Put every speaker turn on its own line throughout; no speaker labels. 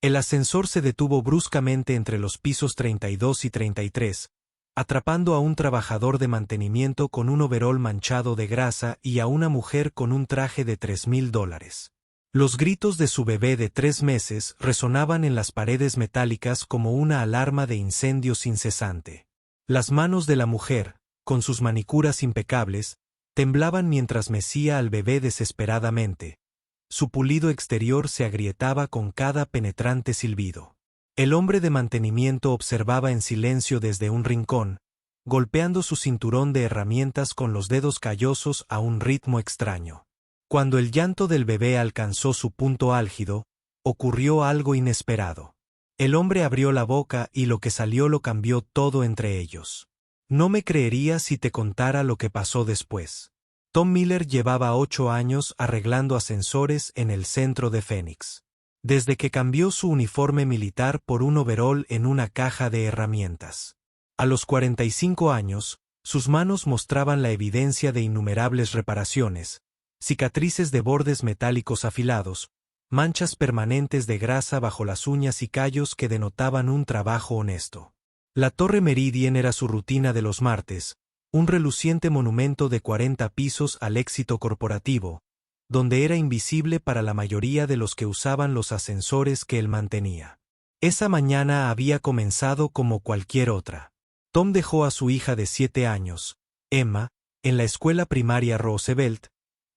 El ascensor se detuvo bruscamente entre los pisos 32 y 33, atrapando a un trabajador de mantenimiento con un overol manchado de grasa y a una mujer con un traje de $3,000. Los gritos de su bebé de 3 meses resonaban en las paredes metálicas como una alarma de incendios incesante. Las manos de la mujer, con sus manicuras impecables, temblaban mientras mecía al bebé desesperadamente. Su pulido exterior se agrietaba con cada penetrante silbido. El hombre de mantenimiento observaba en silencio desde un rincón, golpeando su cinturón de herramientas con los dedos callosos a un ritmo extraño. Cuando el llanto del bebé alcanzó su punto álgido, ocurrió algo inesperado. El hombre abrió la boca y lo que salió lo cambió todo entre ellos. No me creerías si te contara lo que pasó después. Tom Miller llevaba 8 años arreglando ascensores en el centro de Phoenix. Desde que cambió su uniforme militar por un overol en una caja de herramientas. A los 45 años, sus manos mostraban la evidencia de innumerables reparaciones, cicatrices de bordes metálicos afilados, manchas permanentes de grasa bajo las uñas y callos que denotaban un trabajo honesto. La Torre Meridian era su rutina de los martes, un reluciente monumento de 40 pisos al éxito corporativo, donde era invisible para la mayoría de los que usaban los ascensores que él mantenía. Esa mañana había comenzado como cualquier otra. Tom dejó a su hija de 7 años, Emma, en la escuela primaria Roosevelt,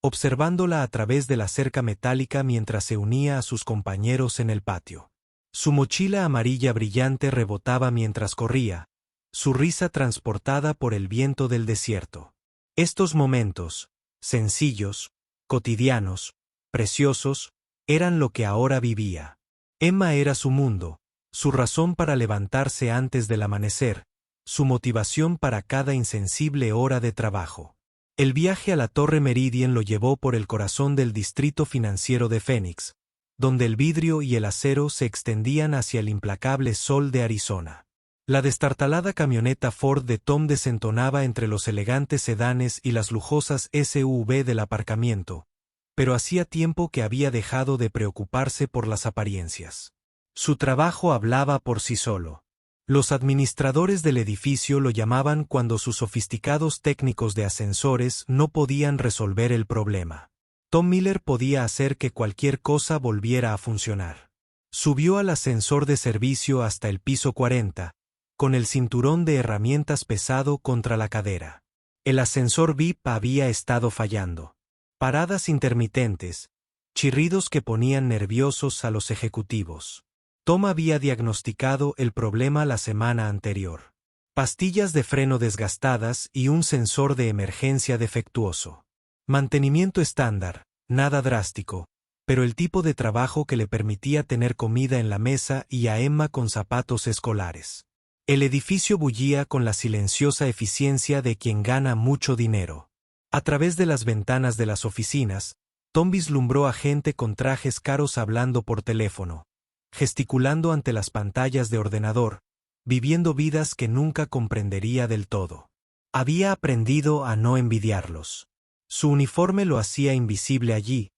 observándola a través de la cerca metálica mientras se unía a sus compañeros en el patio. Su mochila amarilla brillante rebotaba mientras corría, su risa transportada por el viento del desierto. Estos momentos, sencillos, cotidianos, preciosos, eran lo que ahora vivía. Emma era su mundo, su razón para levantarse antes del amanecer, su motivación para cada insensible hora de trabajo. El viaje a la Torre Meridian lo llevó por el corazón del distrito financiero de Phoenix, donde el vidrio y el acero se extendían hacia el implacable sol de Arizona. La destartalada camioneta Ford de Tom desentonaba entre los elegantes sedanes y las lujosas SUV del aparcamiento, pero hacía tiempo que había dejado de preocuparse por las apariencias. Su trabajo hablaba por sí solo. Los administradores del edificio lo llamaban cuando sus sofisticados técnicos de ascensores no podían resolver el problema. Tom Miller podía hacer que cualquier cosa volviera a funcionar. Subió al ascensor de servicio hasta el piso 40, con el cinturón de herramientas pesado contra la cadera. El ascensor VIP había estado fallando. Paradas intermitentes, chirridos que ponían nerviosos a los ejecutivos. Tom había diagnosticado el problema la semana anterior. Pastillas de freno desgastadas y un sensor de emergencia defectuoso. Mantenimiento estándar, nada drástico, pero el tipo de trabajo que le permitía tener comida en la mesa y a Emma con zapatos escolares. El edificio bullía con la silenciosa eficiencia de quien gana mucho dinero. A través de las ventanas de las oficinas, Tom vislumbró a gente con trajes caros hablando por teléfono, gesticulando ante las pantallas de ordenador, viviendo vidas que nunca comprendería del todo. Había aprendido a no envidiarlos. Su uniforme lo hacía invisible allí,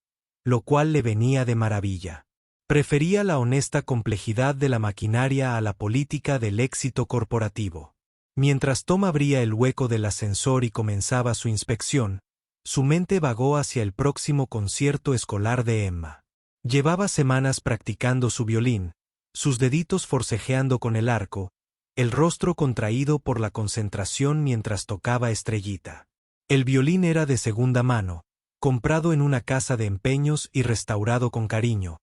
lo cual le venía de maravilla. Prefería la honesta complejidad de la maquinaria a la política del éxito corporativo. Mientras Tom abría el hueco del ascensor y comenzaba su inspección, su mente vagó hacia el próximo concierto escolar de Emma. Llevaba semanas practicando su violín, sus deditos forcejeando con el arco, el rostro contraído por la concentración mientras tocaba Estrellita. El violín era de segunda mano, comprado en una casa de empeños y restaurado con cariño,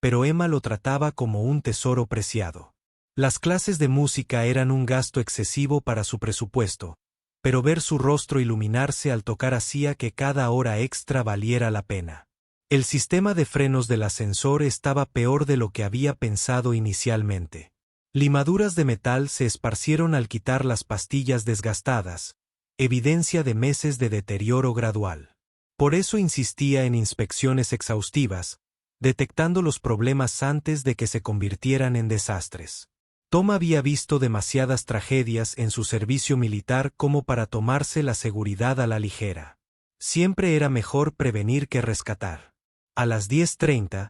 pero Emma lo trataba como un tesoro preciado. Las clases de música eran un gasto excesivo para su presupuesto, pero ver su rostro iluminarse al tocar hacía que cada hora extra valiera la pena. El sistema de frenos del ascensor estaba peor de lo que había pensado inicialmente. Limaduras de metal se esparcieron al quitar las pastillas desgastadas, evidencia de meses de deterioro gradual. Por eso insistía en inspecciones exhaustivas, detectando los problemas antes de que se convirtieran en desastres. Tom había visto demasiadas tragedias en su servicio militar como para tomarse la seguridad a la ligera. Siempre era mejor prevenir que rescatar. A las 10:30,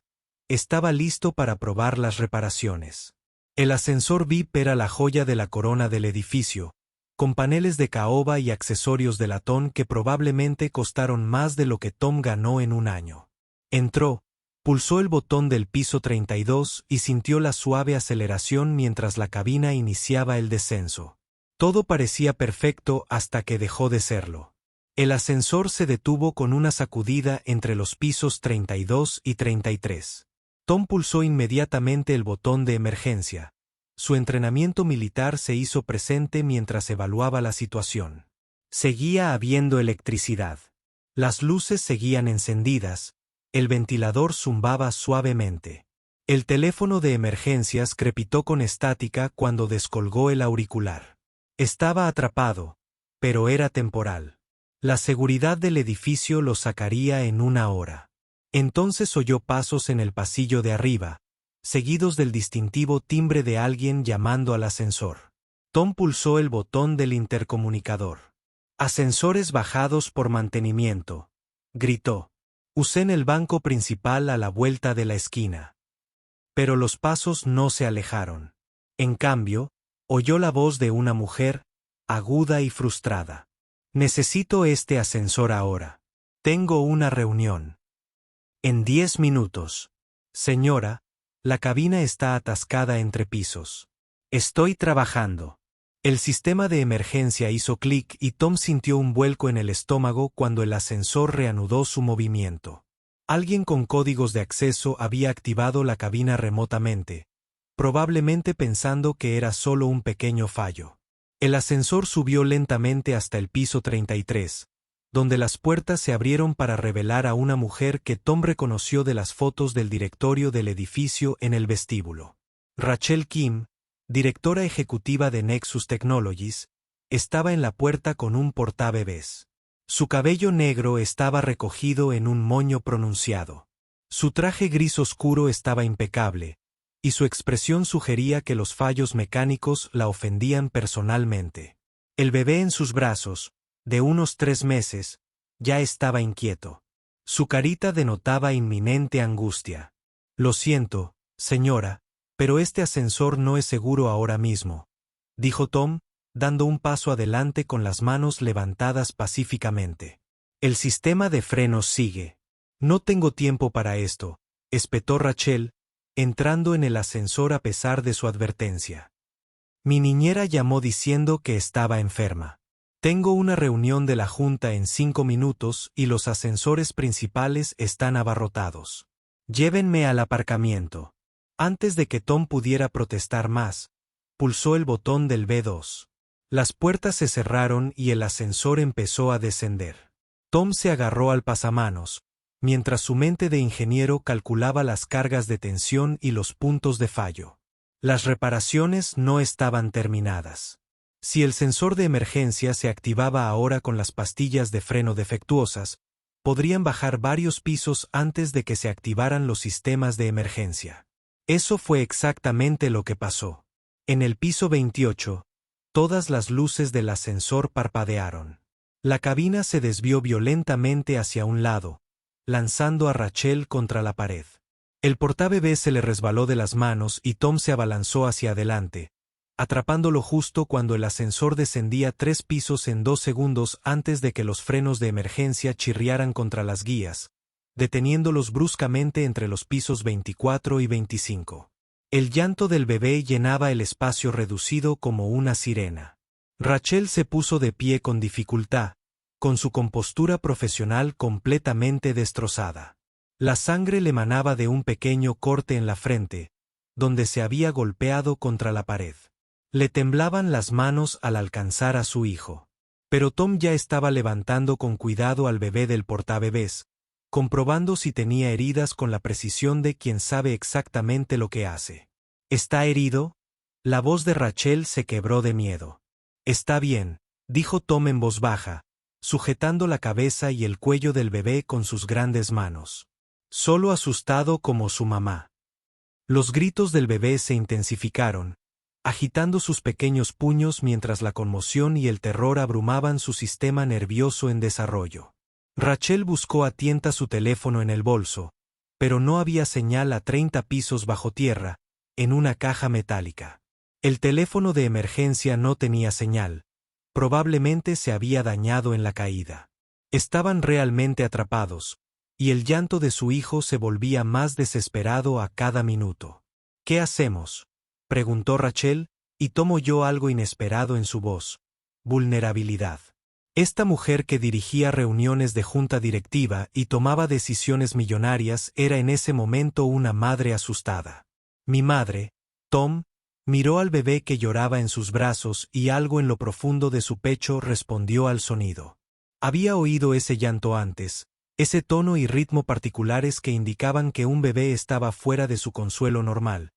estaba listo para probar las reparaciones. El ascensor VIP era la joya de la corona del edificio, con paneles de caoba y accesorios de latón que probablemente costaron más de lo que Tom ganó en un año. Entró, pulsó el botón del piso 32 y sintió la suave aceleración mientras la cabina iniciaba el descenso. Todo parecía perfecto hasta que dejó de serlo. El ascensor se detuvo con una sacudida entre los pisos 32 y 33. Tom pulsó inmediatamente el botón de emergencia. Su entrenamiento militar se hizo presente mientras evaluaba la situación. Seguía habiendo electricidad. Las luces seguían encendidas. El ventilador zumbaba suavemente. El teléfono de emergencias crepitó con estática cuando descolgó el auricular. Estaba atrapado, pero era temporal. La seguridad del edificio lo sacaría en una hora. Entonces oyó pasos en el pasillo de arriba, seguidos del distintivo timbre de alguien llamando al ascensor. Tom pulsó el botón del intercomunicador. «Ascensores bajados por mantenimiento», gritó. «Usé en el banco principal a la vuelta de la esquina». Pero los pasos no se alejaron. En cambio, oyó la voz de una mujer, aguda y frustrada. «Necesito este ascensor ahora. Tengo una reunión. En 10 minutos. Señora, la cabina está atascada entre pisos. Estoy trabajando». El sistema de emergencia hizo clic y Tom sintió un vuelco en el estómago cuando el ascensor reanudó su movimiento. Alguien con códigos de acceso había activado la cabina remotamente, probablemente pensando que era solo un pequeño fallo. El ascensor subió lentamente hasta el piso 33, donde las puertas se abrieron para revelar a una mujer que Tom reconoció de las fotos del directorio del edificio en el vestíbulo. Rachel Kim, directora ejecutiva de Nexus Technologies, estaba en la puerta con un portabebés. Su cabello negro estaba recogido en un moño pronunciado. Su traje gris oscuro estaba impecable, y su expresión sugería que los fallos mecánicos la ofendían personalmente. El bebé en sus brazos, de unos 3 meses, ya estaba inquieto. Su carita denotaba inminente angustia. «Lo siento, señora, pero este ascensor no es seguro ahora mismo», dijo Tom, dando un paso adelante con las manos levantadas pacíficamente. «El sistema de frenos sigue». «No tengo tiempo para esto», espetó Rachel, entrando en el ascensor a pesar de su advertencia. «Mi niñera llamó diciendo que estaba enferma. Tengo una reunión de la junta en 5 minutos y los ascensores principales están abarrotados. Llévenme al aparcamiento». Antes de que Tom pudiera protestar más, pulsó el botón del B2. Las puertas se cerraron y el ascensor empezó a descender. Tom se agarró al pasamanos, mientras su mente de ingeniero calculaba las cargas de tensión y los puntos de fallo. Las reparaciones no estaban terminadas. Si el sensor de emergencia se activaba ahora con las pastillas de freno defectuosas, podrían bajar varios pisos antes de que se activaran los sistemas de emergencia. Eso fue exactamente lo que pasó. En el piso 28, todas las luces del ascensor parpadearon. La cabina se desvió violentamente hacia un lado, lanzando a Rachel contra la pared. El portabebés se le resbaló de las manos y Tom se abalanzó hacia adelante, atrapándolo justo cuando el ascensor descendía 3 pisos en 2 segundos antes de que los frenos de emergencia chirriaran contra las guías, deteniéndolos bruscamente entre los pisos 24 y 25. El llanto del bebé llenaba el espacio reducido como una sirena. Rachel se puso de pie con dificultad, con su compostura profesional completamente destrozada. La sangre le manaba de un pequeño corte en la frente, donde se había golpeado contra la pared. Le temblaban las manos al alcanzar a su hijo. Pero Tom ya estaba levantando con cuidado al bebé del portabebés, comprobando si tenía heridas con la precisión de quien sabe exactamente lo que hace. ¿Está herido? La voz de Rachel se quebró de miedo. «Está bien», dijo Tom en voz baja, sujetando la cabeza y el cuello del bebé con sus grandes manos. «Solo asustado como su mamá». Los gritos del bebé se intensificaron, agitando sus pequeños puños mientras la conmoción y el terror abrumaban su sistema nervioso en desarrollo. Rachel buscó a tienta su teléfono en el bolso, pero no había señal a 30 pisos bajo tierra, en una caja metálica. El teléfono de emergencia no tenía señal. Probablemente se había dañado en la caída. Estaban realmente atrapados, y el llanto de su hijo se volvía más desesperado a cada minuto. ¿Qué hacemos?, preguntó Rachel, y Tom oyó algo inesperado en su voz: vulnerabilidad. Esta mujer que dirigía reuniones de junta directiva y tomaba decisiones millonarias era en ese momento una madre asustada. Mi madre, Tom, miró al bebé que lloraba en sus brazos y algo en lo profundo de su pecho respondió al sonido. Había oído ese llanto antes, ese tono y ritmo particulares que indicaban que un bebé estaba fuera de su consuelo normal,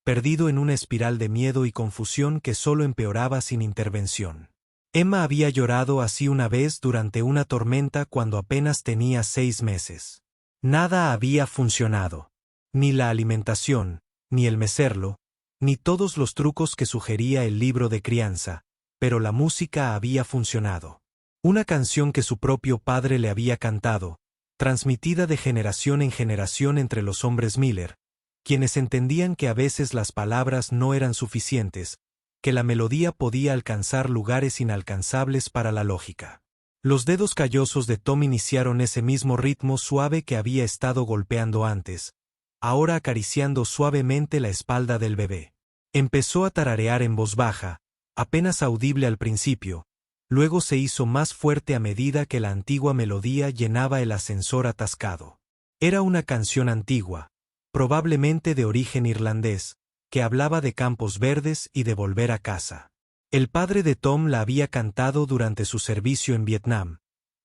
perdido en una espiral de miedo y confusión que solo empeoraba sin intervención. Emma había llorado así una vez durante una tormenta cuando apenas tenía 6 meses. Nada había funcionado. Ni la alimentación, ni el mecerlo, ni todos los trucos que sugería el libro de crianza, pero la música había funcionado. Una canción que su propio padre le había cantado, transmitida de generación en generación entre los hombres Miller, quienes entendían que a veces las palabras no eran suficientes, que la melodía podía alcanzar lugares inalcanzables para la lógica. Los dedos callosos de Tom iniciaron ese mismo ritmo suave que había estado golpeando antes, ahora acariciando suavemente la espalda del bebé. Empezó a tararear en voz baja, apenas audible al principio, luego se hizo más fuerte a medida que la antigua melodía llenaba el ascensor atascado. Era una canción antigua, probablemente de origen irlandés, que hablaba de campos verdes y de volver a casa. El padre de Tom la había cantado durante su servicio en Vietnam,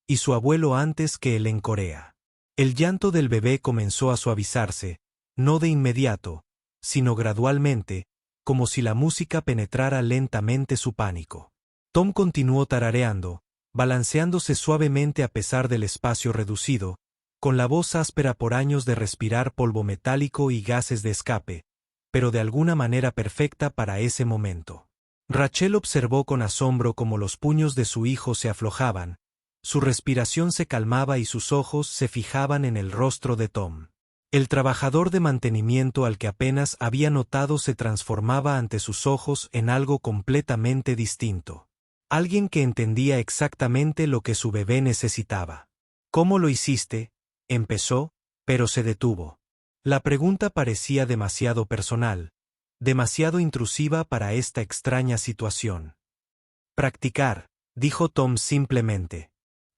y su abuelo antes que él en Corea. El llanto del bebé comenzó a suavizarse, no de inmediato, sino gradualmente, como si la música penetrara lentamente su pánico. Tom continuó tarareando, balanceándose suavemente a pesar del espacio reducido, con la voz áspera por años de respirar polvo metálico y gases de escape, pero de alguna manera perfecta para ese momento. Rachel observó con asombro cómo los puños de su hijo se aflojaban, su respiración se calmaba y sus ojos se fijaban en el rostro de Tom. El trabajador de mantenimiento al que apenas había notado se transformaba ante sus ojos en algo completamente distinto. Alguien que entendía exactamente lo que su bebé necesitaba. ¿Cómo lo hiciste?, empezó, pero se detuvo. La pregunta parecía demasiado personal, demasiado intrusiva para esta extraña situación. Practicar, dijo Tom simplemente.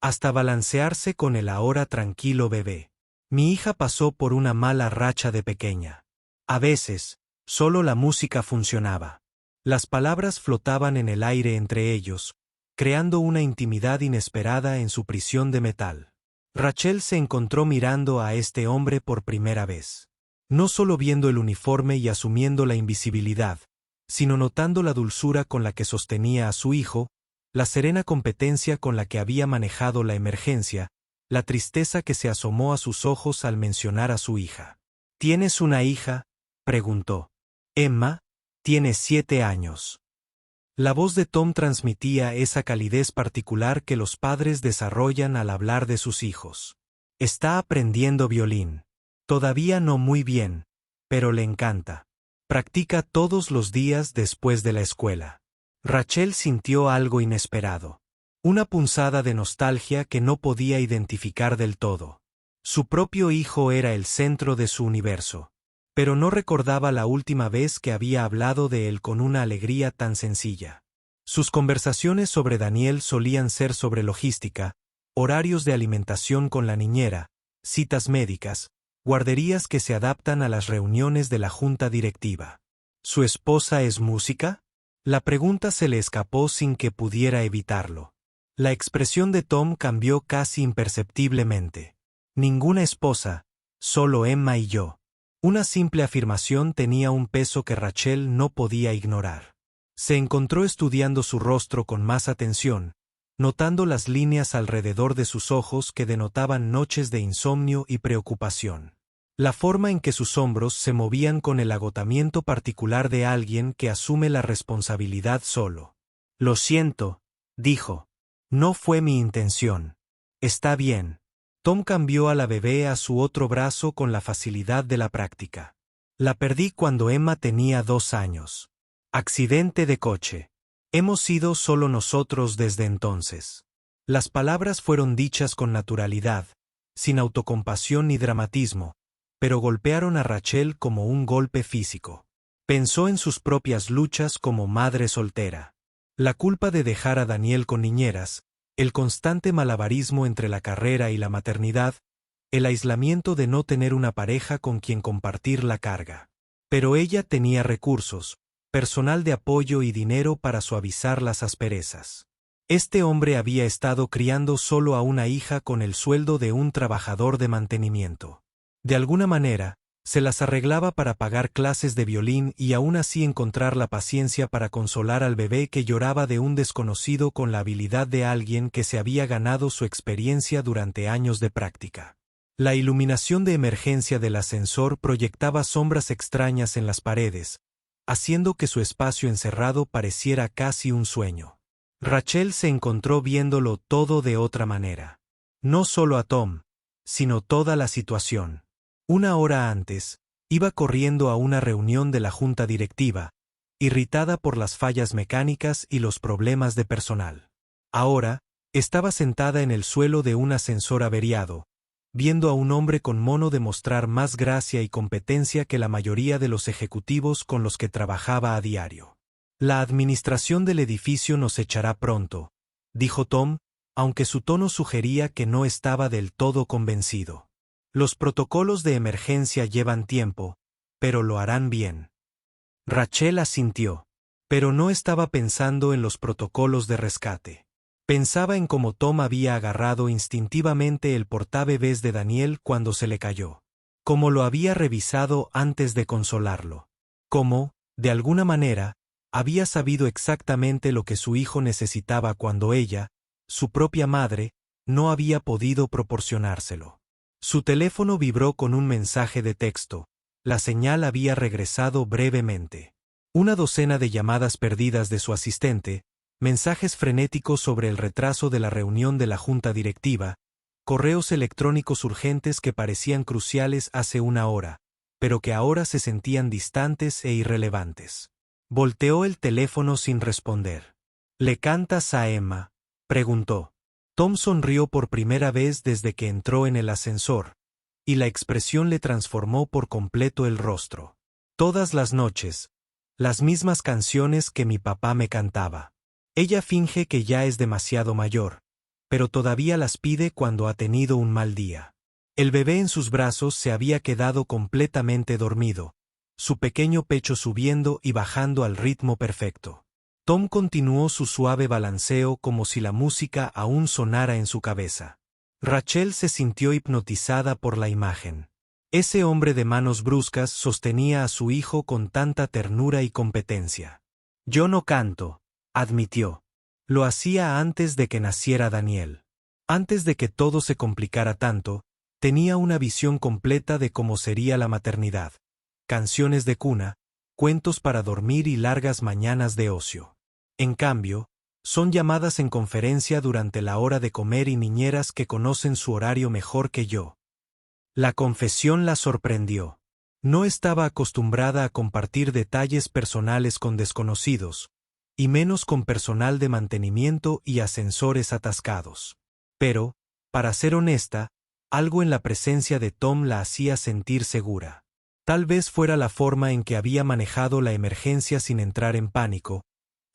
Hasta balancearse con el ahora tranquilo bebé. Mi hija pasó por una mala racha de pequeña. A veces, solo la música funcionaba. Las palabras flotaban en el aire entre ellos, creando una intimidad inesperada en su prisión de metal. Rachel se encontró mirando a este hombre por primera vez. No solo viendo el uniforme y asumiendo la invisibilidad, sino notando la dulzura con la que sostenía a su hijo, la serena competencia con la que había manejado la emergencia, la tristeza que se asomó a sus ojos al mencionar a su hija. ¿Tienes una hija?, preguntó. Emma, tiene 7 años. La voz de Tom transmitía esa calidez particular que los padres desarrollan al hablar de sus hijos. Está aprendiendo violín. Todavía no muy bien, pero le encanta. Practica todos los días después de la escuela. Rachel sintió algo inesperado. Una punzada de nostalgia que no podía identificar del todo. Su propio hijo era el centro de su universo. Pero no recordaba la última vez que había hablado de él con una alegría tan sencilla. Sus conversaciones sobre Daniel solían ser sobre logística, horarios de alimentación con la niñera, citas médicas, guarderías que se adaptan a las reuniones de la junta directiva. ¿Su esposa es música? La pregunta se le escapó sin que pudiera evitarlo. La expresión de Tom cambió casi imperceptiblemente. Ninguna esposa, solo Emma y yo. Una simple afirmación tenía un peso que Rachel no podía ignorar. Se encontró estudiando su rostro con más atención, notando las líneas alrededor de sus ojos que denotaban noches de insomnio y preocupación. La forma en que sus hombros se movían con el agotamiento particular de alguien que asume la responsabilidad solo. Lo siento, dijo. No fue mi intención. Está bien. Tom cambió a la bebé a su otro brazo con la facilidad de la práctica. La perdí cuando Emma tenía 2 años. Accidente de coche. Hemos sido solo nosotros desde entonces. Las palabras fueron dichas con naturalidad, sin autocompasión ni dramatismo, pero golpearon a Rachel como un golpe físico. Pensó en sus propias luchas como madre soltera. La culpa de dejar a Daniel con niñeras, el constante malabarismo entre la carrera y la maternidad, el aislamiento de no tener una pareja con quien compartir la carga. Pero ella tenía recursos, personal de apoyo y dinero para suavizar las asperezas. Este hombre había estado criando solo a una hija con el sueldo de un trabajador de mantenimiento. De alguna manera, se las arreglaba para pagar clases de violín y aún así encontrar la paciencia para consolar al bebé que lloraba de un desconocido con la habilidad de alguien que se había ganado su experiencia durante años de práctica. La iluminación de emergencia del ascensor proyectaba sombras extrañas en las paredes, haciendo que su espacio encerrado pareciera casi un sueño. Rachel se encontró viéndolo todo de otra manera. No solo a Tom, sino toda la situación. 1 hora antes, iba corriendo a una reunión de la junta directiva, irritada por las fallas mecánicas y los problemas de personal. Ahora, estaba sentada en el suelo de un ascensor averiado, viendo a un hombre con mono demostrar más gracia y competencia que la mayoría de los ejecutivos con los que trabajaba a diario. La administración del edificio nos echará pronto, dijo Tom, aunque su tono sugería que no estaba del todo convencido. Los protocolos de emergencia llevan tiempo, pero lo harán bien. Rachel asintió, pero no estaba pensando en los protocolos de rescate. Pensaba en cómo Tom había agarrado instintivamente el portabebés de Daniel cuando se le cayó. Cómo lo había revisado antes de consolarlo. Cómo, de alguna manera, había sabido exactamente lo que su hijo necesitaba cuando ella, su propia madre, no había podido proporcionárselo. Su teléfono vibró con un mensaje de texto. La señal había regresado brevemente. 1 docena de llamadas perdidas de su asistente, mensajes frenéticos sobre el retraso de la reunión de la junta directiva, correos electrónicos urgentes que parecían cruciales hace 1 hora, pero que ahora se sentían distantes e irrelevantes. Volteó el teléfono sin responder. ¿Le cantas a Emma?, preguntó. Tom sonrió por primera vez desde que entró en el ascensor, y la expresión le transformó por completo el rostro. Todas las noches, las mismas canciones que mi papá me cantaba. Ella finge que ya es demasiado mayor, pero todavía las pide cuando ha tenido un mal día. El bebé en sus brazos se había quedado completamente dormido, su pequeño pecho subiendo y bajando al ritmo perfecto. Tom continuó su suave balanceo como si la música aún sonara en su cabeza. Rachel se sintió hipnotizada por la imagen. Ese hombre de manos bruscas sostenía a su hijo con tanta ternura y competencia. Yo no canto, admitió. Lo hacía antes de que naciera Daniel. Antes de que todo se complicara tanto, tenía una visión completa de cómo sería la maternidad. Canciones de cuna, cuentos para dormir y largas mañanas de ocio. En cambio, son llamadas en conferencia durante la hora de comer y niñeras que conocen su horario mejor que yo. La confesión la sorprendió. No estaba acostumbrada a compartir detalles personales con desconocidos, y menos con personal de mantenimiento y ascensores atascados. Pero, para ser honesta, algo en la presencia de Tom la hacía sentir segura. Tal vez fuera la forma en que había manejado la emergencia sin entrar en pánico,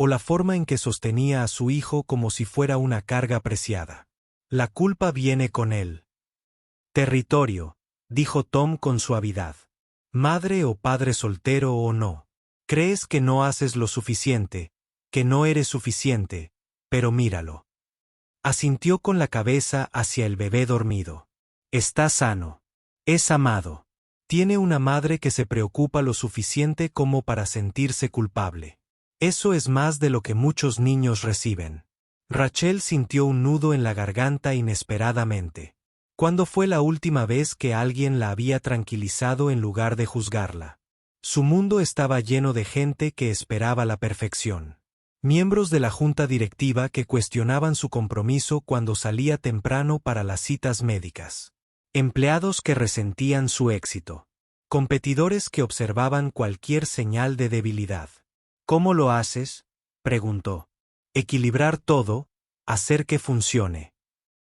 o la forma en que sostenía a su hijo como si fuera una carga apreciada. La culpa viene con él. Territorio, dijo Tom con suavidad. Madre o padre soltero o no. Crees que no haces lo suficiente, que no eres suficiente, pero míralo. Asintió con la cabeza hacia el bebé dormido. Está sano. Es amado. Tiene una madre que se preocupa lo suficiente como para sentirse culpable. Eso es más de lo que muchos niños reciben. Rachel sintió un nudo en la garganta inesperadamente. ¿Cuándo fue la última vez que alguien la había tranquilizado en lugar de juzgarla? Su mundo estaba lleno de gente que esperaba la perfección. Miembros de la junta directiva que cuestionaban su compromiso cuando salía temprano para las citas médicas. Empleados que resentían su éxito. Competidores que observaban cualquier señal de debilidad. ¿Cómo lo haces?, preguntó. Equilibrar todo, hacer que funcione.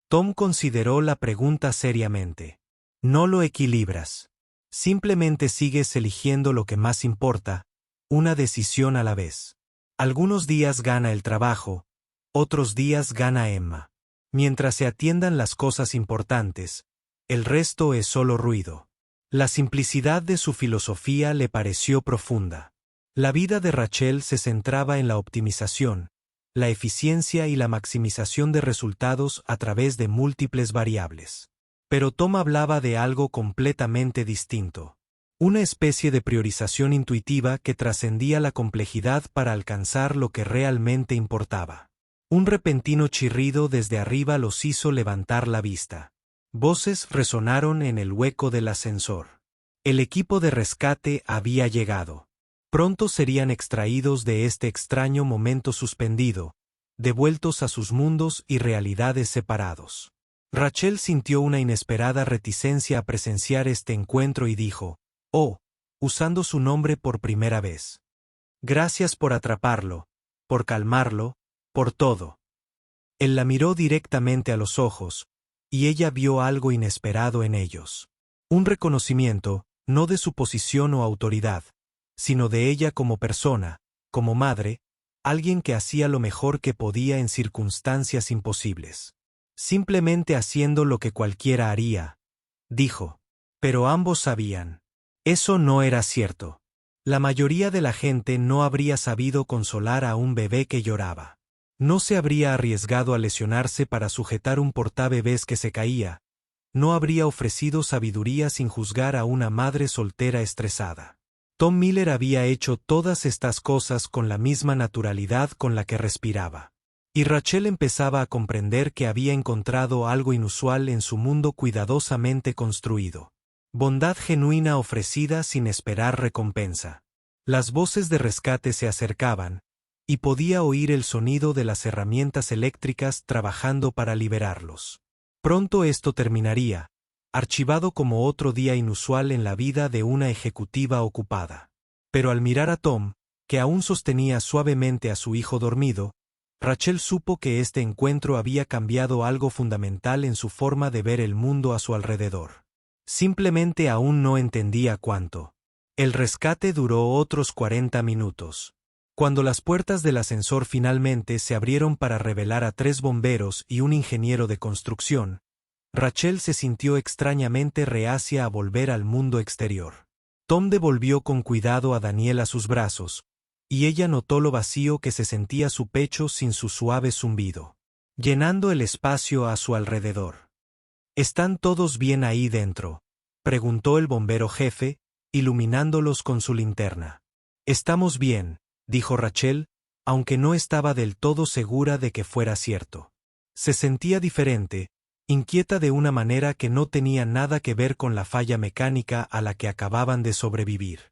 Tom consideró la pregunta seriamente. No lo equilibras. Simplemente sigues eligiendo lo que más importa, una decisión a la vez. Algunos días gana el trabajo, otros días gana Emma. Mientras se atiendan las cosas importantes, el resto es solo ruido. La simplicidad de su filosofía le pareció profunda. La vida de Rachel se centraba en la optimización, la eficiencia y la maximización de resultados a través de múltiples variables. Pero Tom hablaba de algo completamente distinto. Una especie de priorización intuitiva que trascendía la complejidad para alcanzar lo que realmente importaba. Un repentino chirrido desde arriba los hizo levantar la vista. Voces resonaron en el hueco del ascensor. El equipo de rescate había llegado. Pronto serían extraídos de este extraño momento suspendido, devueltos a sus mundos y realidades separados. Rachel sintió una inesperada reticencia a presenciar este encuentro y dijo, «Oh», usando su nombre por primera vez. «Gracias por atraparlo, por calmarlo, por todo». Él la miró directamente a los ojos, y ella vio algo inesperado en ellos. Un reconocimiento, no de su posición o autoridad, sino de ella como persona, como madre, alguien que hacía lo mejor que podía en circunstancias imposibles. Simplemente haciendo lo que cualquiera haría, dijo. Pero ambos sabían. Eso no era cierto. La mayoría de la gente no habría sabido consolar a un bebé que lloraba. No se habría arriesgado a lesionarse para sujetar un portabebés que se caía. No habría ofrecido sabiduría sin juzgar a una madre soltera estresada. Tom Miller había hecho todas estas cosas con la misma naturalidad con la que respiraba. Y Rachel empezaba a comprender que había encontrado algo inusual en su mundo cuidadosamente construido. Bondad genuina ofrecida sin esperar recompensa. Las voces de rescate se acercaban, y podía oír el sonido de las herramientas eléctricas trabajando para liberarlos. Pronto esto terminaría, archivado como otro día inusual en la vida de una ejecutiva ocupada. Pero al mirar a Tom, que aún sostenía suavemente a su hijo dormido, Rachel supo que este encuentro había cambiado algo fundamental en su forma de ver el mundo a su alrededor. Simplemente aún no entendía cuánto. El rescate duró otros 40 minutos. Cuando las puertas del ascensor finalmente se abrieron para revelar a 3 bomberos y un ingeniero de construcción, Rachel se sintió extrañamente reacia a volver al mundo exterior. Tom devolvió con cuidado a Daniel a sus brazos, y ella notó lo vacío que se sentía su pecho sin su suave zumbido, llenando el espacio a su alrededor. ¿Están todos bien ahí dentro?, preguntó el bombero jefe, iluminándolos con su linterna. Estamos bien, dijo Rachel, aunque no estaba del todo segura de que fuera cierto. Se sentía diferente, inquieta de una manera que no tenía nada que ver con la falla mecánica a la que acababan de sobrevivir.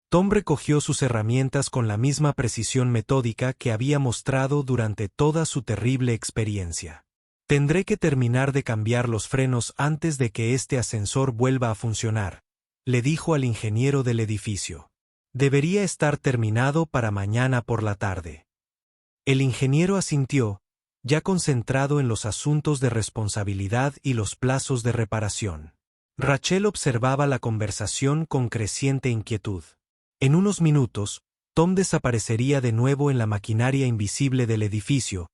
Tom recogió sus herramientas con la misma precisión metódica que había mostrado durante toda su terrible experiencia. Tendré que terminar de cambiar los frenos antes de que este ascensor vuelva a funcionar, le dijo al ingeniero del edificio. Debería estar terminado para mañana por la tarde. El ingeniero asintió, ya concentrado en los asuntos de responsabilidad y los plazos de reparación. Rachel observaba la conversación con creciente inquietud. En unos minutos, Tom desaparecería de nuevo en la maquinaria invisible del edificio,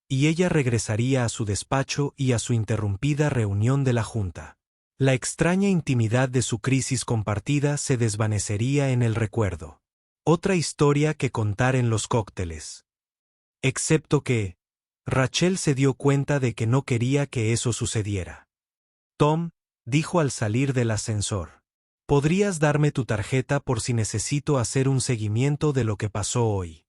y ella regresaría a su despacho y a su interrumpida reunión de la junta. La extraña intimidad de su crisis compartida se desvanecería en el recuerdo. Otra historia que contar en los cócteles. Excepto que, Rachel se dio cuenta de que no quería que eso sucediera. Tom, dijo al salir del ascensor. ¿Podrías darme tu tarjeta por si necesito hacer un seguimiento de lo que pasó hoy?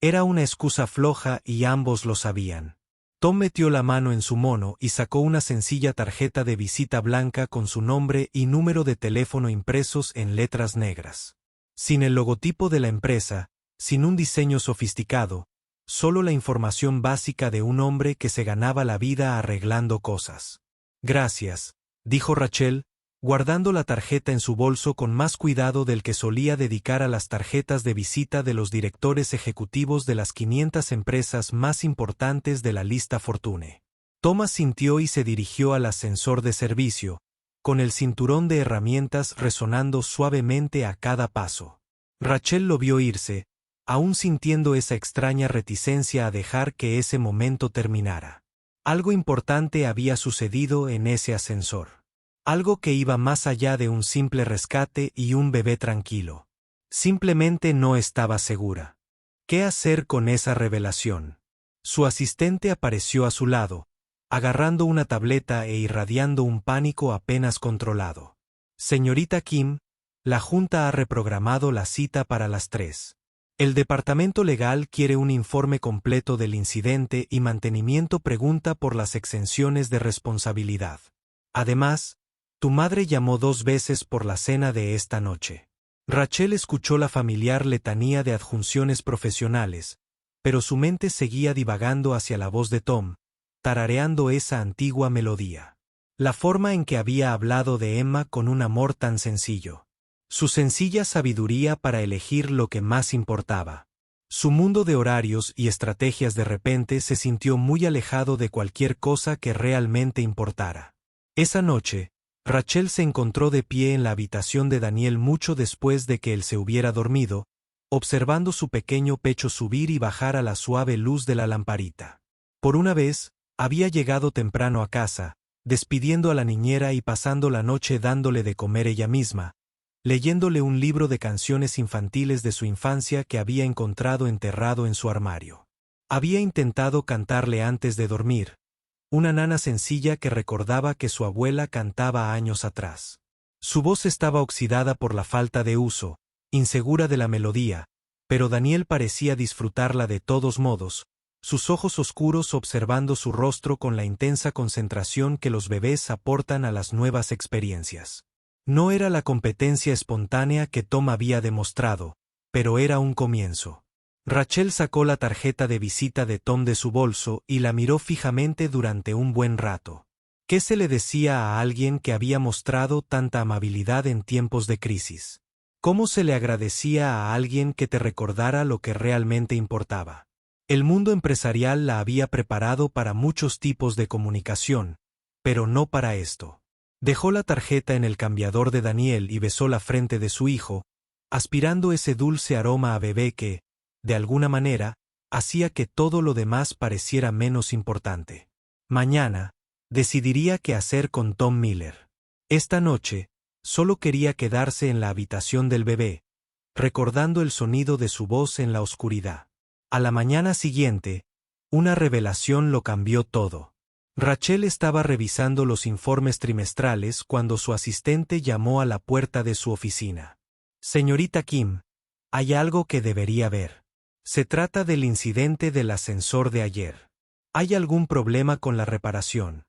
Era una excusa floja y ambos lo sabían. Tom metió la mano en su mono y sacó una sencilla tarjeta de visita blanca con su nombre y número de teléfono impresos en letras negras. Sin el logotipo de la empresa, sin un diseño sofisticado, solo la información básica de un hombre que se ganaba la vida arreglando cosas. Gracias, dijo Rachel, guardando la tarjeta en su bolso con más cuidado del que solía dedicar a las tarjetas de visita de los directores ejecutivos de las 500 empresas más importantes de la lista Fortune. Thomas sintió y se dirigió al ascensor de servicio, con el cinturón de herramientas resonando suavemente a cada paso. Rachel lo vio irse, aún sintiendo esa extraña reticencia a dejar que ese momento terminara. Algo importante había sucedido en ese ascensor. Algo que iba más allá de un simple rescate y un bebé tranquilo. Simplemente no estaba segura. ¿Qué hacer con esa revelación? Su asistente apareció a su lado, agarrando una tableta e irradiando un pánico apenas controlado. Señorita Kim, la Junta ha reprogramado la cita para las 3. El departamento legal quiere un informe completo del incidente y mantenimiento pregunta por las exenciones de responsabilidad. Además, tu madre llamó 2 veces por la cena de esta noche. Rachel escuchó la familiar letanía de adjunciones profesionales, pero su mente seguía divagando hacia la voz de Tom, tarareando esa antigua melodía. La forma en que había hablado de Emma con un amor tan sencillo. Su sencilla sabiduría para elegir lo que más importaba. Su mundo de horarios y estrategias de repente se sintió muy alejado de cualquier cosa que realmente importara. Esa noche, Rachel se encontró de pie en la habitación de Daniel mucho después de que él se hubiera dormido, observando su pequeño pecho subir y bajar a la suave luz de la lamparita. Por una vez, había llegado temprano a casa, despidiendo a la niñera y pasando la noche dándole de comer ella misma, leyéndole un libro de canciones infantiles de su infancia que había encontrado enterrado en su armario. Había intentado cantarle antes de dormir, una nana sencilla que recordaba que su abuela cantaba años atrás. Su voz estaba oxidada por la falta de uso, insegura de la melodía, pero Daniel parecía disfrutarla de todos modos, sus ojos oscuros observando su rostro con la intensa concentración que los bebés aportan a las nuevas experiencias. No era la competencia espontánea que Tom había demostrado, pero era un comienzo. Rachel sacó la tarjeta de visita de Tom de su bolso y la miró fijamente durante un buen rato. ¿Qué se le decía a alguien que había mostrado tanta amabilidad en tiempos de crisis? ¿Cómo se le agradecía a alguien que te recordara lo que realmente importaba? El mundo empresarial la había preparado para muchos tipos de comunicación, pero no para esto. Dejó la tarjeta en el cambiador de Daniel y besó la frente de su hijo, aspirando ese dulce aroma a bebé que, de alguna manera, hacía que todo lo demás pareciera menos importante. Mañana, decidiría qué hacer con Tom Miller. Esta noche, solo quería quedarse en la habitación del bebé, recordando el sonido de su voz en la oscuridad. A la mañana siguiente, una revelación lo cambió todo. Rachel estaba revisando los informes trimestrales cuando su asistente llamó a la puerta de su oficina. Señorita Kim, hay algo que debería ver. Se trata del incidente del ascensor de ayer. ¿Hay algún problema con la reparación?,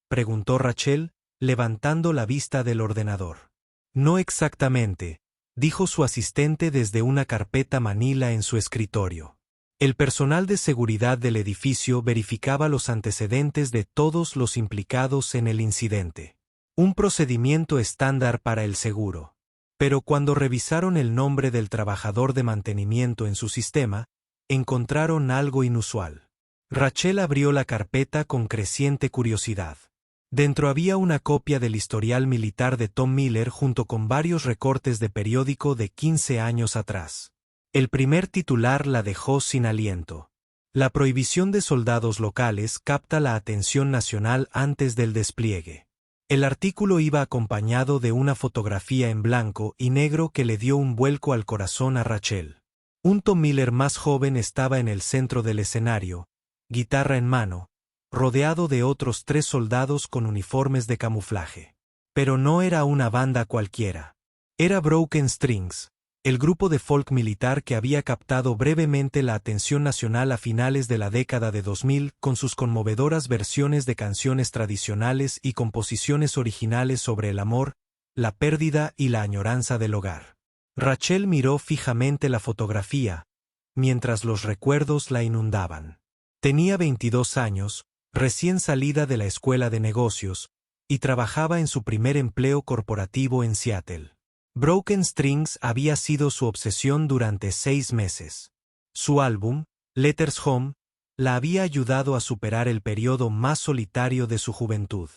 preguntó Rachel, levantando la vista del ordenador. No exactamente, dijo su asistente desde una carpeta manila en su escritorio. El personal de seguridad del edificio verificaba los antecedentes de todos los implicados en el incidente. Un procedimiento estándar para el seguro. Pero cuando revisaron el nombre del trabajador de mantenimiento en su sistema, encontraron algo inusual. Rachel abrió la carpeta con creciente curiosidad. Dentro había una copia del historial militar de Tom Miller junto con varios recortes de periódico de 15 años atrás. El primer titular la dejó sin aliento. La prohibición de soldados locales capta la atención nacional antes del despliegue. El artículo iba acompañado de una fotografía en blanco y negro que le dio un vuelco al corazón a Rachel. Un Tom Miller más joven estaba en el centro del escenario, guitarra en mano, rodeado de otros 3 soldados con uniformes de camuflaje. Pero no era una banda cualquiera. Era Broken Strings, el grupo de folk militar que había captado brevemente la atención nacional a finales de la década de 2000 con sus conmovedoras versiones de canciones tradicionales y composiciones originales sobre el amor, la pérdida y la añoranza del hogar. Rachel miró fijamente la fotografía, mientras los recuerdos la inundaban. Tenía 22 años, recién salida de la escuela de negocios, y trabajaba en su primer empleo corporativo en Seattle. Broken Strings había sido su obsesión durante 6 meses. Su álbum, Letters Home, la había ayudado a superar el periodo más solitario de su juventud.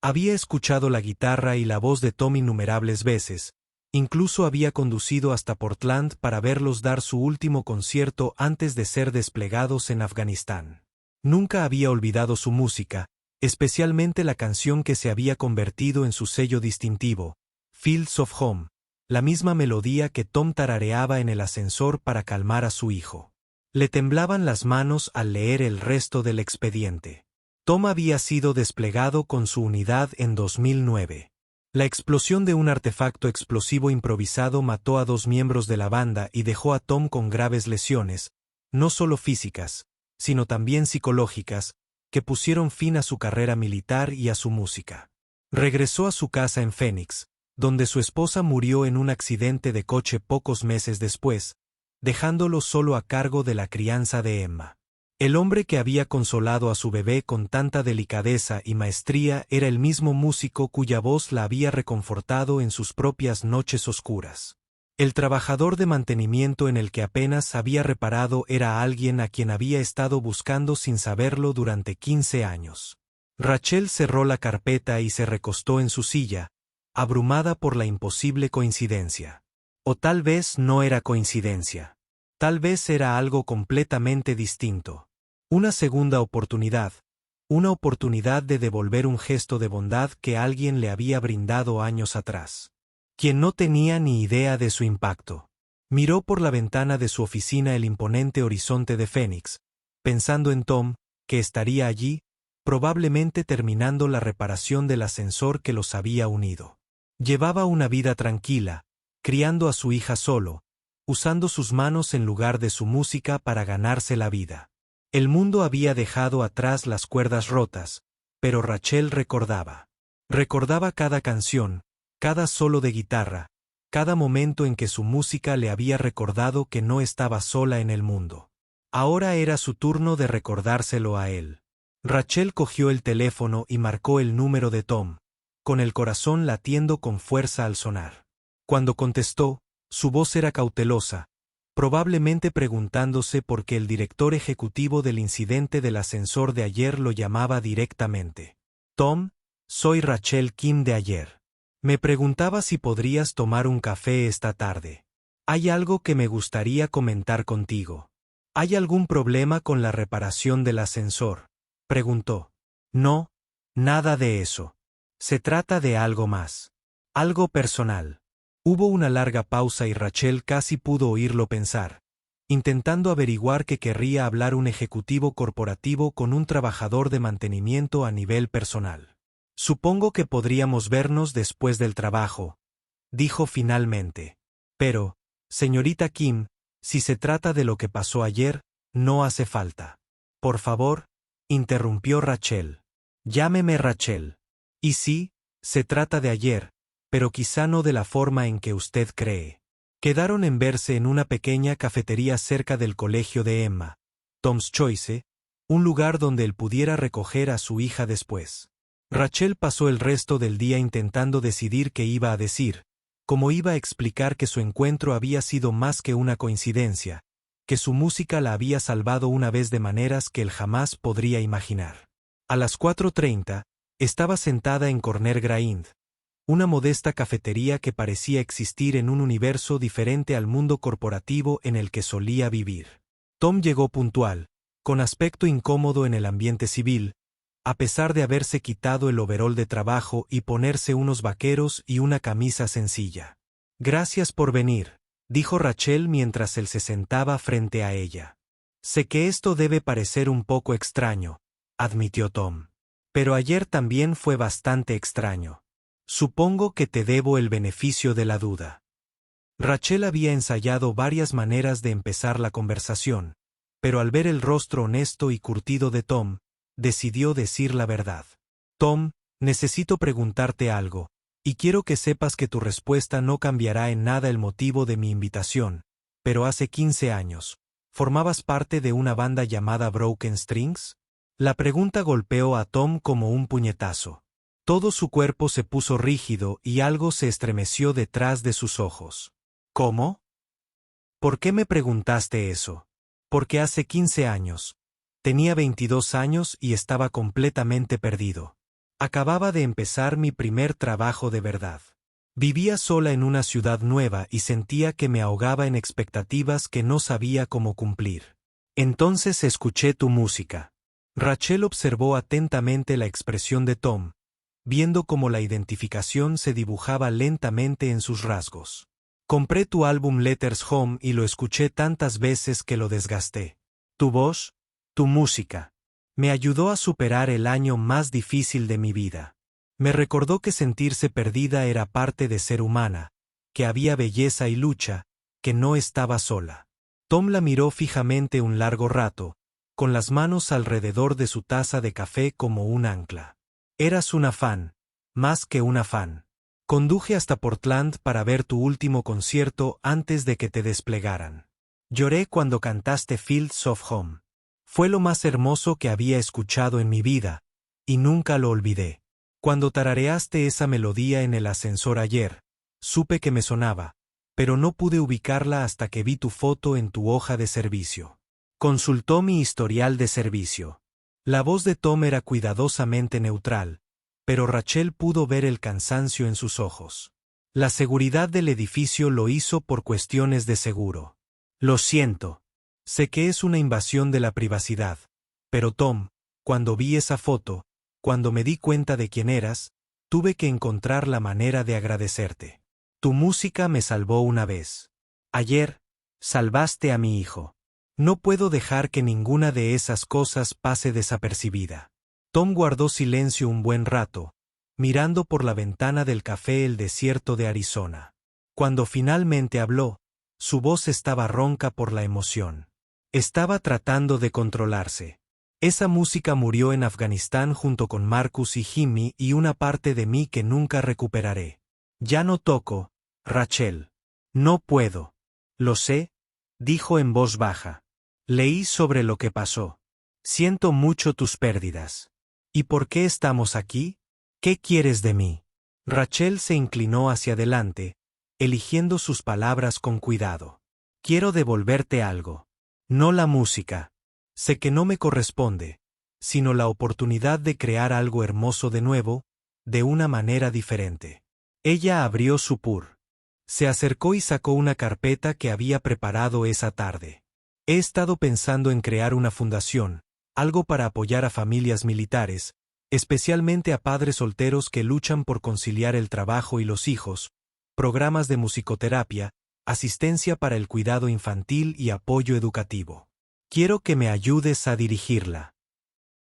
Había escuchado la guitarra y la voz de Tom innumerables veces, incluso había conducido hasta Portland para verlos dar su último concierto antes de ser desplegados en Afganistán. Nunca había olvidado su música, especialmente la canción que se había convertido en su sello distintivo, Fields of Home, la misma melodía que Tom tarareaba en el ascensor para calmar a su hijo. Le temblaban las manos al leer el resto del expediente. Tom había sido desplegado con su unidad en 2009. La explosión de un artefacto explosivo improvisado mató a 2 miembros de la banda y dejó a Tom con graves lesiones, no solo físicas, sino también psicológicas, que pusieron fin a su carrera militar y a su música. Regresó a su casa en Phoenix, donde su esposa murió en un accidente de coche pocos meses después, dejándolo solo a cargo de la crianza de Emma. El hombre que había consolado a su bebé con tanta delicadeza y maestría era el mismo músico cuya voz la había reconfortado en sus propias noches oscuras. El trabajador de mantenimiento en el que apenas había reparado era alguien a quien había estado buscando sin saberlo durante 15 años. Rachel cerró la carpeta y se recostó en su silla, abrumada por la imposible coincidencia. O tal vez no era coincidencia. Tal vez era algo completamente distinto. Una segunda oportunidad. Una oportunidad de devolver un gesto de bondad que alguien le había brindado años atrás. Quien no tenía ni idea de su impacto. Miró por la ventana de su oficina el imponente horizonte de Phoenix, pensando en Tom, que estaría allí, probablemente terminando la reparación del ascensor que los había unido. Llevaba una vida tranquila, criando a su hija solo, usando sus manos en lugar de su música para ganarse la vida. El mundo había dejado atrás las cuerdas rotas, pero Rachel recordaba. Recordaba cada canción, cada solo de guitarra, cada momento en que su música le había recordado que no estaba sola en el mundo. Ahora era su turno de recordárselo a él. Rachel cogió el teléfono y marcó el número de Tom, con el corazón latiendo con fuerza al sonar. Cuando contestó, su voz era cautelosa, probablemente preguntándose por qué el director ejecutivo del incidente del ascensor de ayer lo llamaba directamente. Tom, soy Rachel Kim de ayer. Me preguntaba si podrías tomar un café esta tarde. Hay algo que me gustaría comentar contigo. ¿Hay algún problema con la reparación del ascensor?, preguntó. No, nada de eso. Se trata de algo más. Algo personal. Hubo una larga pausa y Rachel casi pudo oírlo pensar, intentando averiguar qué querría hablar un ejecutivo corporativo con un trabajador de mantenimiento a nivel personal. Supongo que podríamos vernos después del trabajo, dijo finalmente. Pero, señorita Kim, si se trata de lo que pasó ayer, no hace falta. Por favor, interrumpió Rachel. Llámeme Rachel. Y sí, se trata de ayer, pero quizá no de la forma en que usted cree. Quedaron en verse en una pequeña cafetería cerca del colegio de Emma, Tom's Choice, un lugar donde él pudiera recoger a su hija después. Rachel pasó el resto del día intentando decidir qué iba a decir, cómo iba a explicar que su encuentro había sido más que una coincidencia, que su música la había salvado una vez de maneras que él jamás podría imaginar. A las 4:30, estaba sentada en Corner Grind, una modesta cafetería que parecía existir en un universo diferente al mundo corporativo en el que solía vivir. Tom llegó puntual, con aspecto incómodo en el ambiente civil, a pesar de haberse quitado el overol de trabajo y ponerse unos vaqueros y una camisa sencilla. Gracias por venir, dijo Rachel mientras él se sentaba frente a ella. Sé que esto debe parecer un poco extraño, admitió Tom. Pero ayer también fue bastante extraño. Supongo que te debo el beneficio de la duda. Rachel había ensayado varias maneras de empezar la conversación, pero al ver el rostro honesto y curtido de Tom, decidió decir la verdad. Tom, necesito preguntarte algo, y quiero que sepas que tu respuesta no cambiará en nada el motivo de mi invitación, pero hace 15 años, ¿Formabas parte de una banda llamada Broken Strings? La pregunta golpeó a Tom como un puñetazo. Todo su cuerpo se puso rígido y algo se estremeció detrás de sus ojos. ¿Cómo? ¿Por qué me preguntaste eso? Porque hace 15 años. Tenía 22 años y estaba completamente perdido. Acababa de empezar mi primer trabajo de verdad. Vivía sola en una ciudad nueva y sentía que me ahogaba en expectativas que no sabía cómo cumplir. Entonces escuché tu música. Rachel observó atentamente la expresión de Tom, viendo cómo la identificación se dibujaba lentamente en sus rasgos. Compré tu álbum Letters Home y lo escuché tantas veces que lo desgasté. Tu voz, tu música, me ayudó a superar el año más difícil de mi vida. Me recordó que sentirse perdida era parte de ser humana, que había belleza y lucha, que no estaba sola. Tom la miró fijamente un largo rato, con las manos alrededor de su taza de café como un ancla. Eras una fan, más que una fan. Conduje hasta Portland para ver tu último concierto antes de que te desplegaran. Lloré cuando cantaste Fields of Home. Fue lo más hermoso que había escuchado en mi vida, y nunca lo olvidé. Cuando tarareaste esa melodía en el ascensor ayer, supe que me sonaba, pero no pude ubicarla hasta que vi tu foto en tu hoja de servicio. Consultó mi historial de servicio. La voz de Tom era cuidadosamente neutral, pero Rachel pudo ver el cansancio en sus ojos. La seguridad del edificio lo hizo por cuestiones de seguro. Lo siento. Sé que es una invasión de la privacidad, pero Tom, cuando vi esa foto, cuando me di cuenta de quién eras, tuve que encontrar la manera de agradecerte. Tu música me salvó una vez. Ayer, salvaste a mi hijo. No puedo dejar que ninguna de esas cosas pase desapercibida. Tom guardó silencio un buen rato, mirando por la ventana del café el desierto de Arizona. Cuando finalmente habló, su voz estaba ronca por la emoción. Estaba tratando de controlarse. Esa música murió en Afganistán junto con Marcus y Jimmy y una parte de mí que nunca recuperaré. Ya no toco, Rachel. No puedo. Lo sé, dijo en voz baja. Leí sobre lo que pasó. Siento mucho tus pérdidas. ¿Y por qué estamos aquí? ¿Qué quieres de mí? Rachel se inclinó hacia adelante, eligiendo sus palabras con cuidado. Quiero devolverte algo. No la música. Sé que no me corresponde, sino la oportunidad de crear algo hermoso de nuevo, de una manera diferente. Ella abrió su pur. Se acercó y sacó una carpeta que había preparado esa tarde. He estado pensando en crear una fundación, algo para apoyar a familias militares, especialmente a padres solteros que luchan por conciliar el trabajo y los hijos, programas de musicoterapia, asistencia para el cuidado infantil y apoyo educativo. Quiero que me ayudes a dirigirla.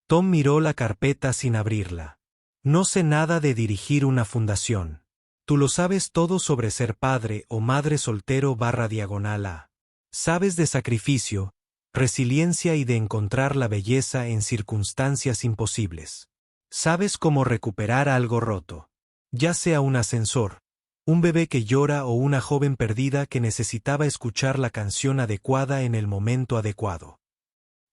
Tom miró la carpeta sin abrirla. No sé nada de dirigir una fundación. Tú lo sabes todo sobre ser padre o madre soltero /A. Sabes de sacrificio, resiliencia y de encontrar la belleza en circunstancias imposibles. Sabes cómo recuperar algo roto. Ya sea un ascensor, un bebé que llora o una joven perdida que necesitaba escuchar la canción adecuada en el momento adecuado.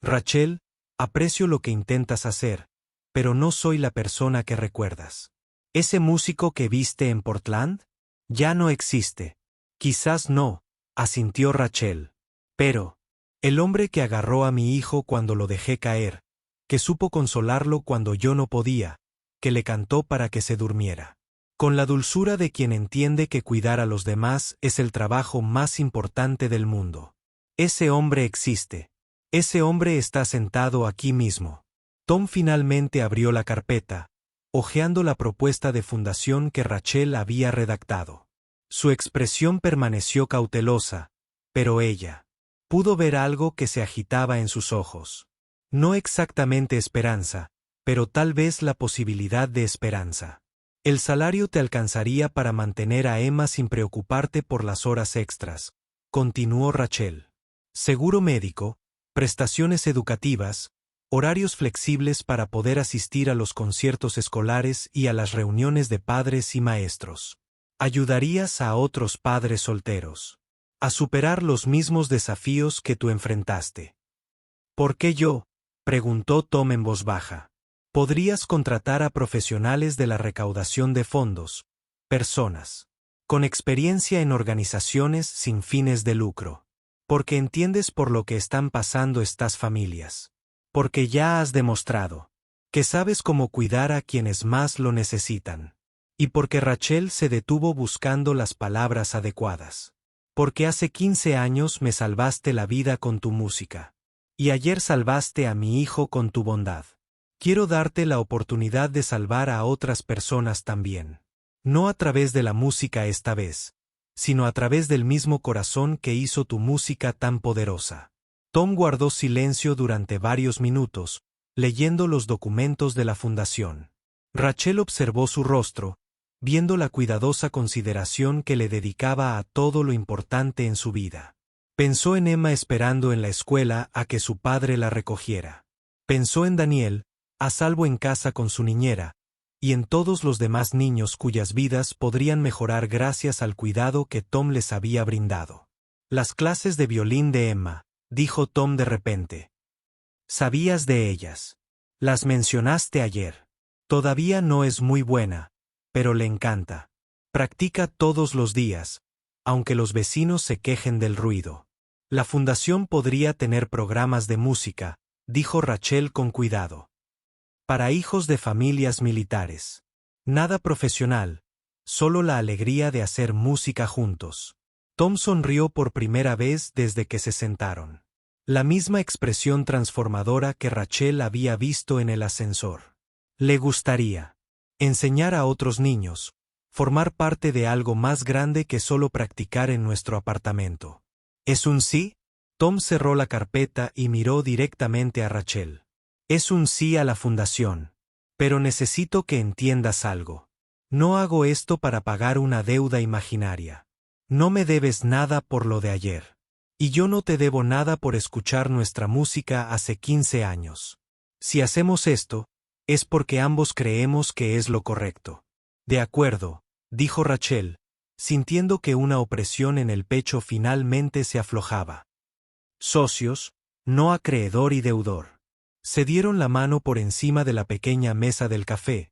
Rachel, aprecio lo que intentas hacer, pero no soy la persona que recuerdas. ¿Ese músico que viste en Portland? Ya no existe. Quizás no, asintió Rachel. Pero, el hombre que agarró a mi hijo cuando lo dejé caer, que supo consolarlo cuando yo no podía, que le cantó para que se durmiera. Con la dulzura de quien entiende que cuidar a los demás es el trabajo más importante del mundo. Ese hombre existe. Ese hombre está sentado aquí mismo. Tom finalmente abrió la carpeta, hojeando la propuesta de fundación que Rachel había redactado. Su expresión permaneció cautelosa, pero ella pudo ver algo que se agitaba en sus ojos. No exactamente esperanza, pero tal vez la posibilidad de esperanza. El salario te alcanzaría para mantener a Emma sin preocuparte por las horas extras, continuó Rachel. Seguro médico, prestaciones educativas, horarios flexibles para poder asistir a los conciertos escolares y a las reuniones de padres y maestros. Ayudarías a otros padres solteros. a superar los mismos desafíos que tú enfrentaste. ¿Por qué yo?, preguntó Tom en voz baja. Podrías contratar a profesionales de la recaudación de fondos, personas con experiencia en organizaciones sin fines de lucro. Porque entiendes por lo que están pasando estas familias. Porque ya has demostrado que sabes cómo cuidar a quienes más lo necesitan. Y porque Rachel se detuvo buscando las palabras adecuadas. Porque hace 15 años me salvaste la vida con tu música. Y ayer salvaste a mi hijo con tu bondad. Quiero darte la oportunidad de salvar a otras personas también. No a través de la música esta vez, sino a través del mismo corazón que hizo tu música tan poderosa. Tom guardó silencio durante varios minutos, leyendo los documentos de la fundación. Rachel observó su rostro, viendo la cuidadosa consideración que le dedicaba a todo lo importante en su vida. Pensó en Emma esperando en la escuela a que su padre la recogiera. Pensó en Daniel, a salvo en casa con su niñera, y en todos los demás niños cuyas vidas podrían mejorar gracias al cuidado que Tom les había brindado. Las clases de violín de Emma, dijo Tom de repente. ¿Sabías de ellas? Las mencionaste ayer. Todavía no es muy buena, pero le encanta. Practica todos los días, aunque los vecinos se quejen del ruido. La fundación podría tener programas de música, dijo Rachel con cuidado. Para hijos de familias militares. Nada profesional, solo la alegría de hacer música juntos. Tom sonrió por primera vez desde que se sentaron. La misma expresión transformadora que Rachel había visto en el ascensor. Le gustaría enseñar a otros niños, formar parte de algo más grande que solo practicar en nuestro apartamento. ¿Es un sí? Tom cerró la carpeta y miró directamente a Rachel. Es un sí a la fundación. Pero necesito que entiendas algo. No hago esto para pagar una deuda imaginaria. No me debes nada por lo de ayer. Y yo no te debo nada por escuchar nuestra música hace 15 años. Si hacemos esto, es porque ambos creemos que es lo correcto. De acuerdo, dijo Rachel, sintiendo que una opresión en el pecho finalmente se aflojaba. Socios, no acreedor y deudor. Se dieron la mano por encima de la pequeña mesa del café,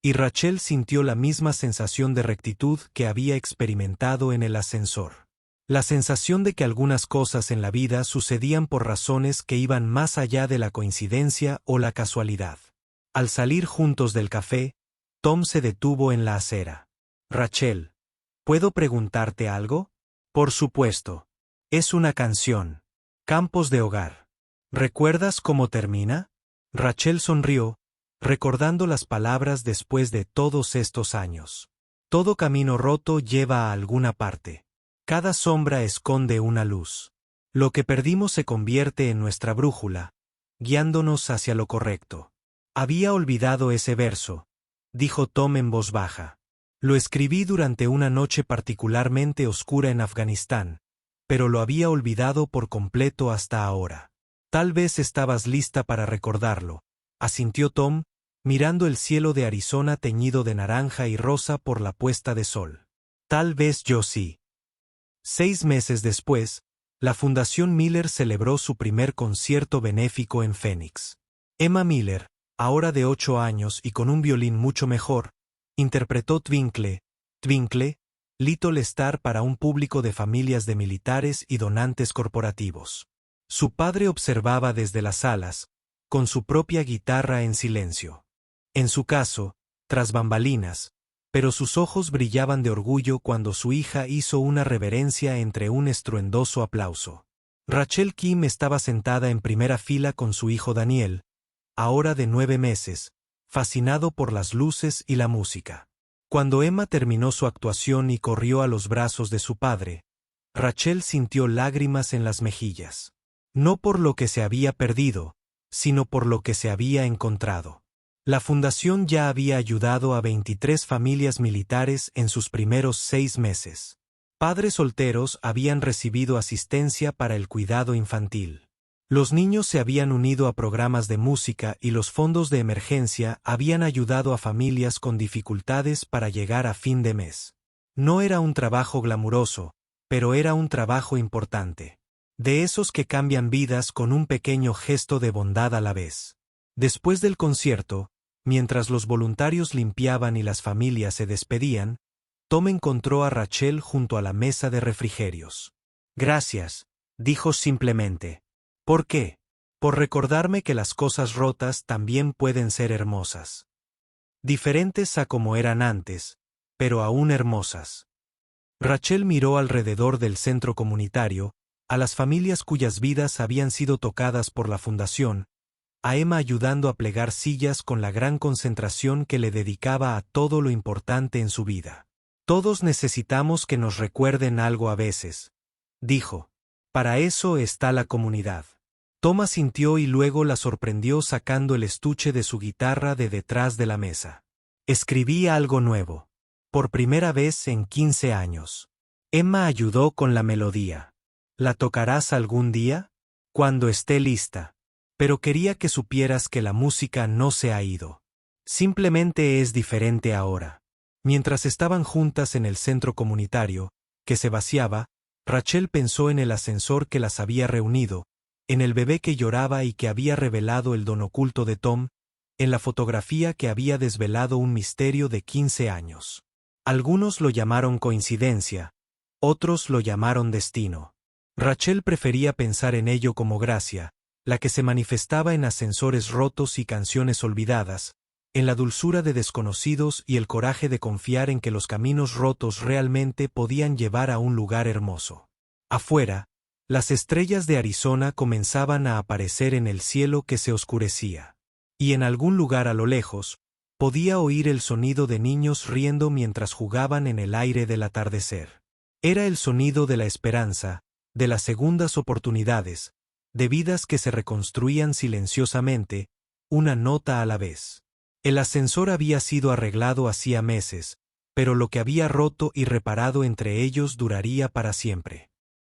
y Rachel sintió la misma sensación de rectitud que había experimentado en el ascensor. La sensación de que algunas cosas en la vida sucedían por razones que iban más allá de la coincidencia o la casualidad. Al salir juntos del café, Tom se detuvo en la acera. Rachel, ¿puedo preguntarte algo? Por supuesto. Es una canción. Campos de hogar. ¿Recuerdas cómo termina? Rachel sonrió, recordando las palabras después de todos estos años. Todo camino roto lleva a alguna parte. Cada sombra esconde una luz. Lo que perdimos se convierte en nuestra brújula, guiándonos hacia lo correcto. Había olvidado ese verso, dijo Tom en voz baja. Lo escribí durante una noche particularmente oscura en Afganistán, pero lo había olvidado por completo hasta ahora. Tal vez estabas lista para recordarlo, asintió Tom, mirando el cielo de Arizona teñido de naranja y rosa por la puesta de sol. Tal vez yo sí. 6 meses después, la Fundación Miller celebró su primer concierto benéfico en Phoenix. Emma Miller, ahora de 8 años y con un violín mucho mejor, interpretó Twinkle, Twinkle, Little Star para un público de familias de militares y donantes corporativos. Su padre observaba desde las salas, con su propia guitarra en silencio. En su caso, tras bambalinas, pero sus ojos brillaban de orgullo cuando su hija hizo una reverencia entre un estruendoso aplauso. Rachel Kim estaba sentada en primera fila con su hijo Daniel, ahora de 9 meses, fascinado por las luces y la música. Cuando Emma terminó su actuación y corrió a los brazos de su padre, Rachel sintió lágrimas en las mejillas. No por lo que se había perdido, sino por lo que se había encontrado. La fundación ya había ayudado a 23 familias militares en sus primeros 6 meses. Padres solteros habían recibido asistencia para el cuidado infantil. Los niños se habían unido a programas de música y los fondos de emergencia habían ayudado a familias con dificultades para llegar a fin de mes. No era un trabajo glamuroso, pero era un trabajo importante. De esos que cambian vidas con un pequeño gesto de bondad a la vez. Después del concierto, mientras los voluntarios limpiaban y las familias se despedían, Tom encontró a Rachel junto a la mesa de refrigerios. Gracias, dijo simplemente. ¿Por qué? Por recordarme que las cosas rotas también pueden ser hermosas. Diferentes a como eran antes, pero aún hermosas. Rachel miró alrededor del centro comunitario, a las familias cuyas vidas habían sido tocadas por la fundación, a Emma ayudando a plegar sillas con la gran concentración que le dedicaba a todo lo importante en su vida. Todos necesitamos que nos recuerden algo a veces, dijo. Para eso está la comunidad. Tom asintió y luego la sorprendió sacando el estuche de su guitarra de detrás de la mesa. Escribí algo nuevo. Por primera vez en 15 años. Emma ayudó con la melodía. ¿La tocarás algún día? Cuando esté lista. Pero quería que supieras que la música no se ha ido. Simplemente es diferente ahora. Mientras estaban juntas en el centro comunitario, que se vaciaba, Rachel pensó en el ascensor que las había reunido, en el bebé que lloraba y que había revelado el don oculto de Tom, en la fotografía que había desvelado un misterio de 15 años. Algunos lo llamaron coincidencia, otros lo llamaron destino. Rachel prefería pensar en ello como gracia, la que se manifestaba en ascensores rotos y canciones olvidadas, en la dulzura de desconocidos y el coraje de confiar en que los caminos rotos realmente podían llevar a un lugar hermoso. Afuera, las estrellas de Arizona comenzaban a aparecer en el cielo que se oscurecía. Y en algún lugar a lo lejos, podía oír el sonido de niños riendo mientras jugaban en el aire del atardecer. Era el sonido de la esperanza, de las segundas oportunidades, de vidas que se reconstruían silenciosamente, una nota a la vez. El ascensor había sido arreglado hacía meses, pero lo que había roto y reparado entre ellos duraría para siempre.